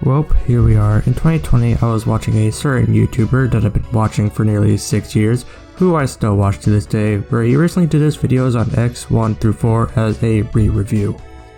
Well, here we are. In 2020, I was watching a certain YouTuber that I've been watching for nearly 6 years, who I still watch to this day, where he recently did his videos on X 1 through 4 as a re-review,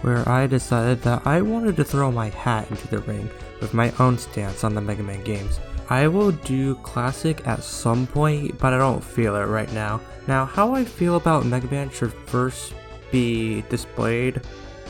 where I decided that I wanted to throw my hat into the ring with my own stance on the Mega Man games. I will do Classic at some point, but I don't feel it right now. Now, how I feel about Mega Man should first be displayed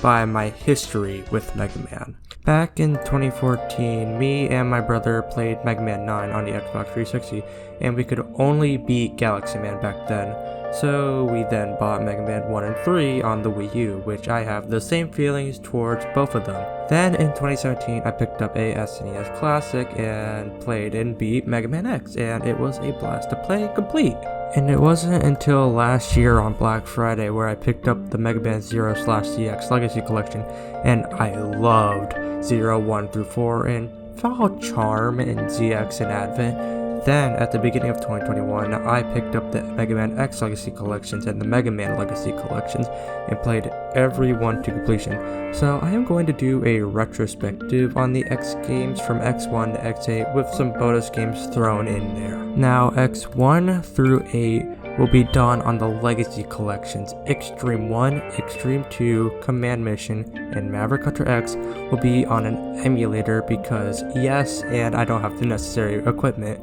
by my history with Mega Man. Back in 2014, me and my brother played Mega Man 9 on the Xbox 360, and we could only beat Galaxy Man back then. So we then bought Mega Man 1 and 3 on the Wii U, which I have the same feelings towards both of them. Then in 2017, I picked up a SNES Classic and played and beat Mega Man X, and it was a blast to play and complete. And it wasn't until last year on Black Friday where I picked up the Mega Man 0/ZX Legacy Collection, and I loved 0, 1 through 4, and found charm in ZX and Advent. Then, at the beginning of 2021, I picked up the Mega Man X Legacy Collections and the Mega Man Legacy Collections and played every one to completion. So I am going to do a retrospective on the X games from X1 to X8 with some bonus games thrown in there. Now, X1 through 8 will be done on the Legacy Collections. Extreme 1, Extreme 2, Command Mission, and Maverick Hunter X will be on an emulator because yes, and I don't have the necessary equipment.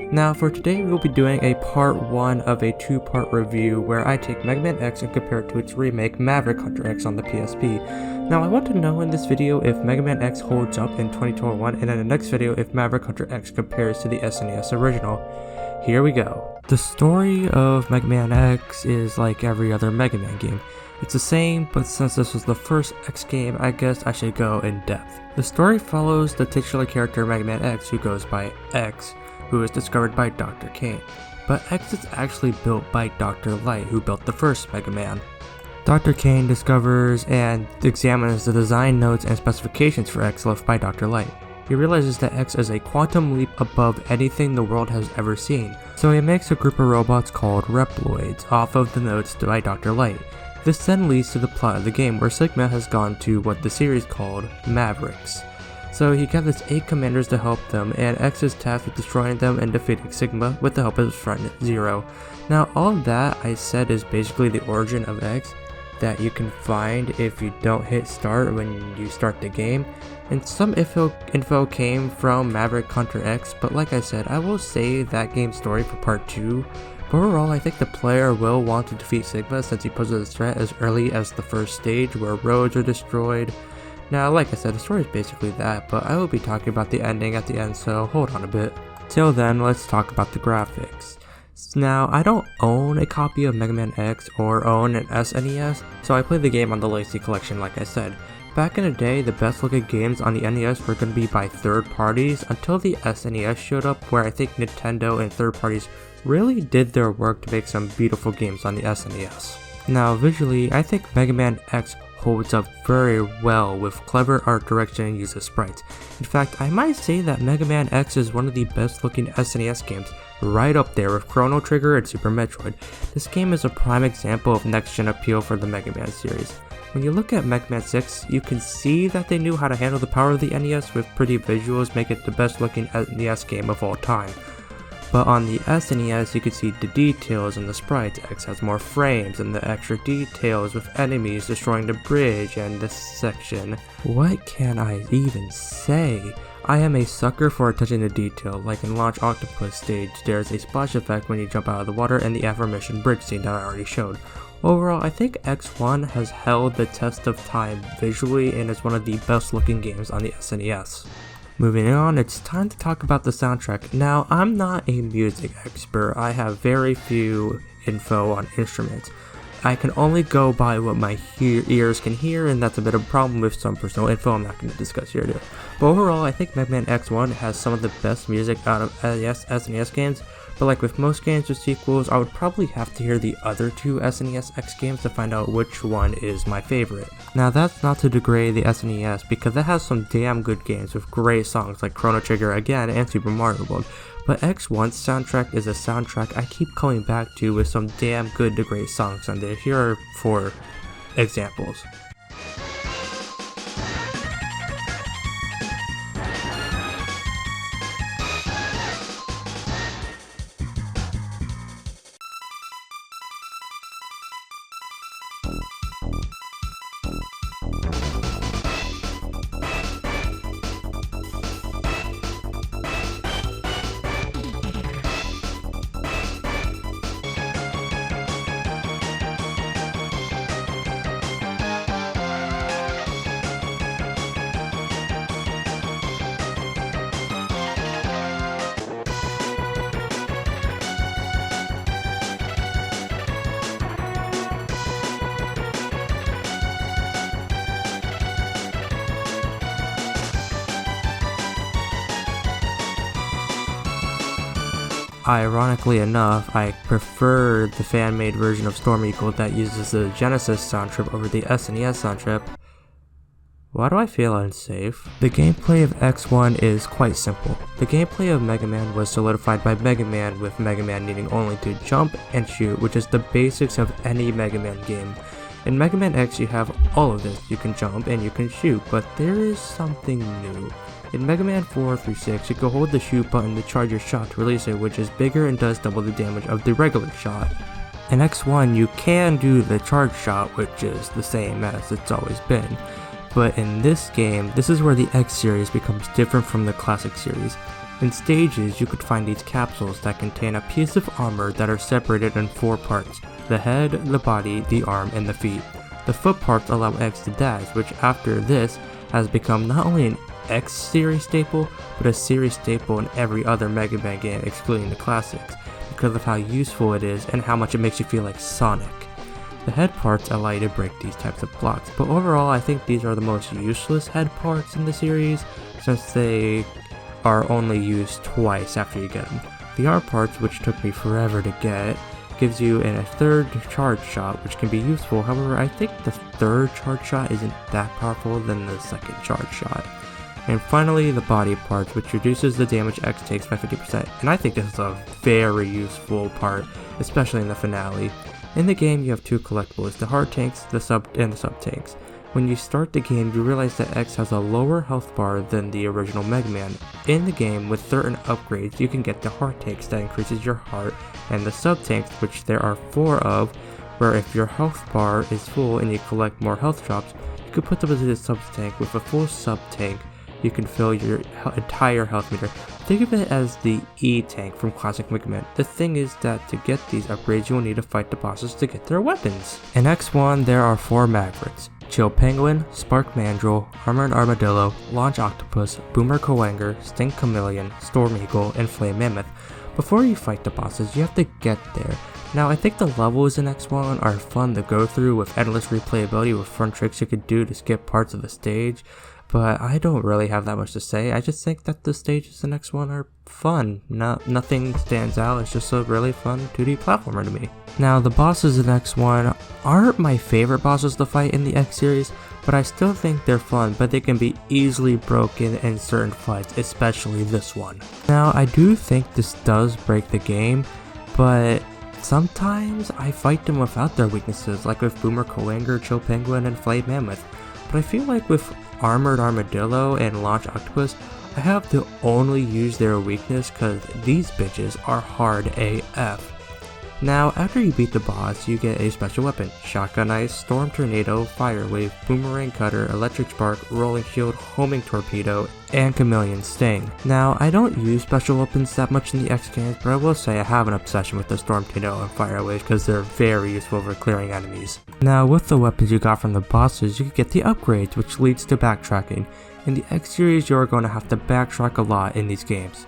Now for today we will be doing a part 1 of a 2-part review where I take Mega Man X and compare it to its remake Maverick Hunter X on the PSP. Now I want to know in this video if Mega Man X holds up in 2021, and in the next video if Maverick Hunter X compares to the SNES original. Here we go. The story of Mega Man X is like every other Mega Man game. It's the same, but since this was the first X game, I guess I should go in depth. The story follows the titular character Mega Man X, who goes by X, who is discovered by Dr. Kane. But X is actually built by Dr. Light, who built the first Mega Man. Dr. Kane discovers and examines the design notes and specifications for X left by Dr. Light. He realizes that X is a quantum leap above anything the world has ever seen, so he makes a group of robots called Reploids off of the notes by Dr. Light. This then leads to the plot of the game, where Sigma has gone to what the series called Mavericks. So he gathers 8 commanders to help them, and X is tasked with destroying them and defeating Sigma with the help of his friend Zero. Now all of that I said is basically the origin of X that you can find if you don't hit start when you start the game, and some info came from Maverick Hunter X, but like I said, I will save that game's story for part 2. But overall, I think the player will want to defeat Sigma since he poses a threat as early as the first stage where roads are destroyed. Now, like I said, the story is basically that, but I will be talking about the ending at the end, so hold on a bit. Till then, let's talk about the graphics. Now, I don't own a copy of Mega Man X or own an SNES, so I played the game on the Legacy Collection like I said. Back in the day, the best looking games on the NES were going to be by third parties until the SNES showed up, where I think Nintendo and third parties really did their work to make some beautiful games on the SNES. Now, visually, I think Mega Man X holds up very well with clever art direction and use of sprites. In fact, I might say that Mega Man X is one of the best looking SNES games, right up there with Chrono Trigger and Super Metroid. This game is a prime example of next-gen appeal for the Mega Man series. When you look at Mega Man 6, you can see that they knew how to handle the power of the NES with pretty visuals, make it the best looking NES game of all time. But on the SNES, you can see the details in the sprites. X has more frames and the extra details with enemies destroying the bridge and this section. What can I even say? I am a sucker for attention to detail, like in Launch Octopus stage, there's a splash effect when you jump out of the water and the aforementioned bridge scene that I already showed. Overall, I think X1 has held the test of time visually and is one of the best looking games on the SNES. Moving on, it's time to talk about the soundtrack. Now, I'm not a music expert. I have very few info on instruments. I can only go by what my ears can hear, and that's a bit of a problem with some personal info I'm not going to discuss here today. But overall, I think Mega Man X1 has some of the best music out of SNES games, but like with most games with sequels, I would probably have to hear the other 2 SNES X games to find out which one is my favorite. Now that's not to degrade the SNES, because it has some damn good games with great songs like Chrono Trigger again and Super Mario World, but X1's soundtrack is a soundtrack I keep coming back to with some damn good to great songs on there. Here are 4 examples. ironically enough, I prefer the fan-made version of Storm Eagle that uses the Genesis sound chip over the SNES sound chip. Why do I feel unsafe? The gameplay of X1 is quite simple. The gameplay of Mega Man was solidified by Mega Man, with Mega Man needing only to jump and shoot, which is the basics of any Mega Man game. In Mega Man X you have all of this. You can jump and you can shoot, but there is something new. In Mega Man 4 through 6, you can hold the shoot button to charge your shot to release it, which is bigger and does double the damage of the regular shot. In X1 you can do the charge shot, which is the same as it's always been. But in this game, this is where the X series becomes different from the classic series. In stages, you could find these capsules that contain a piece of armor that are separated in 4 parts: the head, the body, the arm, and the feet. The foot parts allow X to dash, which after this has become not only an X series staple, but a series staple in every other Mega Man game excluding the classics, because of how useful it is and how much it makes you feel like Sonic. The head parts allow you to break these types of blocks, but overall I think these are the most useless head parts in the series, since they are only used twice after you get them. The arm parts, which took me forever to get, gives you a third charge shot, which can be useful. However, I think the third charge shot isn't that powerful than the second charge shot. And finally, the body parts, which reduces the damage X takes by 50%, and I think this is a very useful part, especially in the finale. In the game, you have 2 collectibles, the hard tanks and the sub tanks. When you start the game, you realize that X has a lower health bar than the original Mega Man. In the game, with certain upgrades, you can get the hard tanks that increases your heart, and the sub tanks, which there are 4 of, where if your health bar is full and you collect more health drops, you can put them into the sub tank. With a full sub tank, you can fill your entire health meter. Think of it as the E-tank from classic Mega Man. The thing is that to get these upgrades, you'll need to fight the bosses to get their weapons. In X1, there are 4 Mavericks: Chill Penguin, Spark Mandrill, Armored Armadillo, Launch Octopus, Boomer Coanger, Sting Chameleon, Storm Eagle, and Flame Mammoth. Before you fight the bosses, you have to get there. Now, I think the levels in X1 are fun to go through with endless replayability with fun tricks you could do to skip parts of the stage, but I don't really have that much to say. I just think that the stages in X1 are fun. Nothing stands out. It's just a really fun 2D platformer to me. Now, the bosses in X1 aren't my favorite bosses to fight in the X series, but I still think they're fun, but they can be easily broken in certain fights, especially this one. Now, I do think this does break the game, but sometimes I fight them without their weaknesses, like with Boomer Coanger, Chill Penguin, and Flame Mammoth. But I feel like with Armored Armadillo and Launch Octopus, I have to only use their weakness because these bitches are hard AF. Now, after you beat the boss, you get a special weapon: Shotgun Ice, Storm Tornado, Fire Wave, Boomerang Cutter, Electric Spark, Rolling Shield, Homing Torpedo, and Chameleon Sting. Now, I don't use special weapons that much in the X games, but I will say I have an obsession with the Storm Tornado and Fire Wave because they're very useful for clearing enemies. Now, with the weapons you got from the bosses, you can get the upgrades, which leads to backtracking. In the X series, you're going to have to backtrack a lot in these games,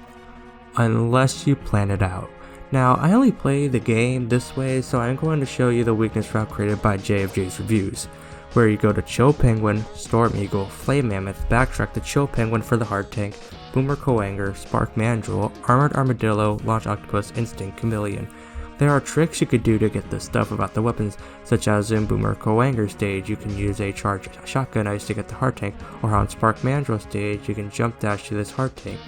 unless you plan it out. Now, I only play the game this way, so I'm going to show you the weakness route created by JFJ's Reviews, where you go to Chill Penguin, Storm Eagle, Flame Mammoth, backtrack to Chill Penguin for the hard tank, Boomer Coanger, Spark Mandrill, Armored Armadillo, Launch Octopus, and Sting Chameleon. There are tricks you could do to get this stuff about the weapons, such as in Boomer Coanger stage, you can use a charged Shotgun Ice to get the hard tank, or on Spark Mandrill stage, you can jump dash to this hard tank.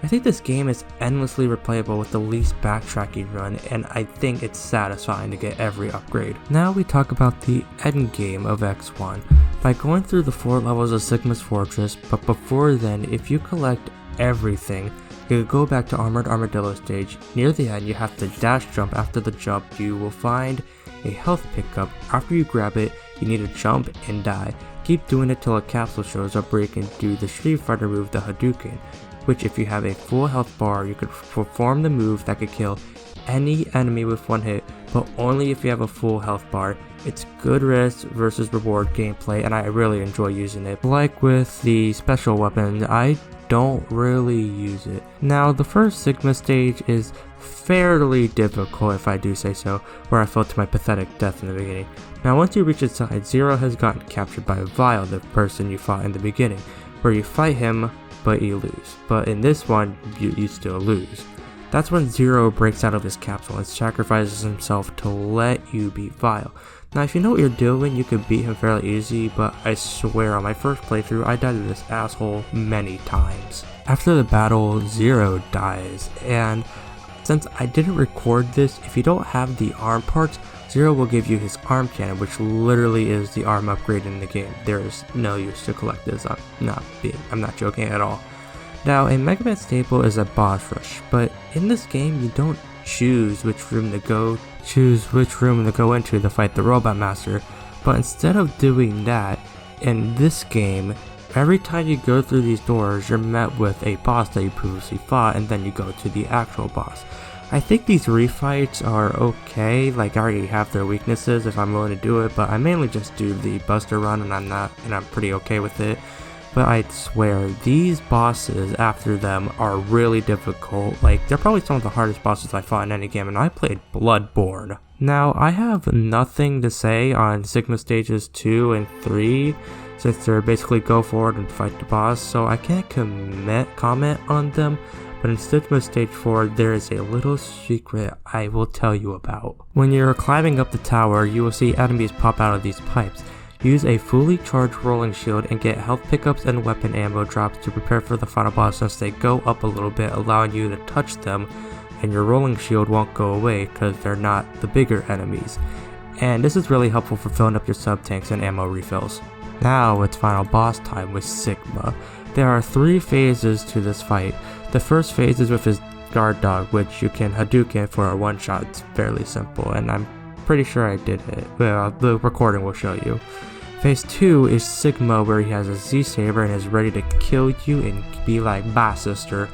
I think this game is endlessly replayable with the least backtracking run, and I think it's satisfying to get every upgrade. Now we talk about the end game of X1. By going through the 4 levels of Sigma's Fortress, but before then, if you collect everything, you can go back to Armored Armadillo stage. Near the end, you have to dash jump. After the jump, you will find a health pickup. After you grab it, you need to jump and die. Keep doing it till a capsule shows up where you can do the Street Fighter move, the Hadouken, which if you have a full health bar, you could perform the move that could kill any enemy with 1 hit, but only if you have a full health bar. It's good risk versus reward gameplay, and I really enjoy using it. Like with the special weapon, I don't really use it. Now, the first Sigma stage is fairly difficult, if I do say so, where I fell to my pathetic death in the beginning. Now, once you reach its side, Zero has gotten captured by Vile, the person you fought in the beginning, where you fight him, but you lose. But in this one, you still lose. That's when Zero breaks out of his capsule and sacrifices himself to let you beat Vile. Now if you know what you're doing, you could beat him fairly easy, but I swear on my first playthrough I died to this asshole many times. After the battle, Zero dies, and since I didn't record this, if you don't have the arm parts, Zero will give you his arm cannon, which literally is the arm upgrade in the game. There is no use to collect this, I'm not joking at all. Now a Mega Man staple is a boss rush, but in this game you don't choose which room to go into to fight the Robot Master, but instead of doing that, in this game, every time you go through these doors, you're met with a boss that you previously fought, and then you go to the actual boss. I think these refights are okay, like I already have their weaknesses if I'm willing to do it, but I mainly just do the Buster run and I'm pretty okay with it. But I swear, these bosses after them are really difficult. Like, they're probably some of the hardest bosses I fought in any game, and I played Bloodborne. Now, I have nothing to say on Sigma Stages 2 and 3, since they're basically go forward and fight the boss, so I can't comment on them. But in Sigma Stage 4, there is a little secret I will tell you about. When you're climbing up the tower, you will see enemies pop out of these pipes. Use a fully charged rolling shield and get health pickups and weapon ammo drops to prepare for the final boss, since they go up a little bit, allowing you to touch them, and your rolling shield won't go away because they're not the bigger enemies. And this is really helpful for filling up your sub tanks and ammo refills. Now it's final boss time with Sigma. There are 3 phases to this fight. The first phase is with his guard dog, which you can Hadouken for a one shot. It's fairly simple, and I'm pretty sure I did it. Well, the recording will show you. Phase 2 is Sigma, where he has a Z-Saber and is ready to kill you and be like, bye sister.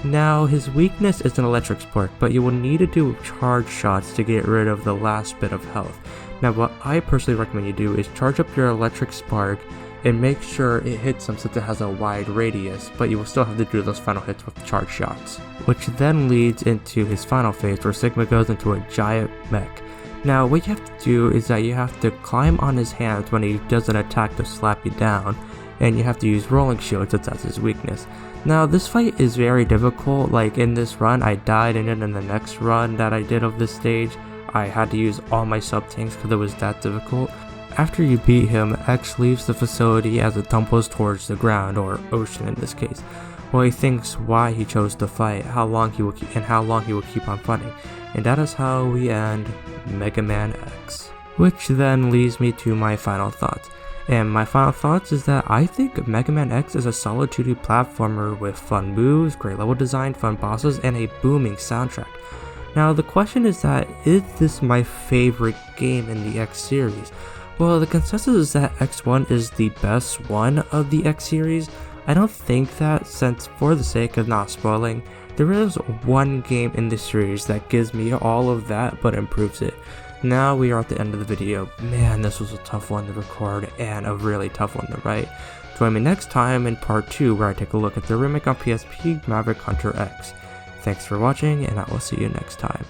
Now his weakness is an electric spark, but you will need to do charge shots to get rid of the last bit of health. Now what I personally recommend you do is charge up your electric spark and make sure it hits him since it has a wide radius, but you will still have to do those final hits with charge shots. Which then leads into his final phase, where Sigma goes into a giant mech. Now what you have to do is that you have to climb on his hands when he does an attack to slap you down, and you have to use rolling shield since that's his weakness. Now this fight is very difficult. Like in this run I died, and then in the next run that I did of this stage I had to use all my sub tanks because it was that difficult. After you beat him, X leaves the facility as it tumbles towards the ground, or ocean in this case, while he thinks why he chose to fight, how long he will keep on fighting. And that is how we end Mega Man X. Which then leads me to my final thoughts. And my final thoughts is that I think Mega Man X is a solid 2D platformer with fun moves, great level design, fun bosses, and a booming soundtrack. Now the question is that, is this my favorite game in the X series? Well, the consensus is that X1 is the best one of the X series. I don't think that, since for the sake of not spoiling, there is one game in the series that gives me all of that but improves it. Now we are at the end of the video. Man, this was a tough one to record and a really tough one to write. Join me next time in part 2, where I take a look at the remake on PSP, Maverick Hunter X. Thanks for watching, and I will see you next time.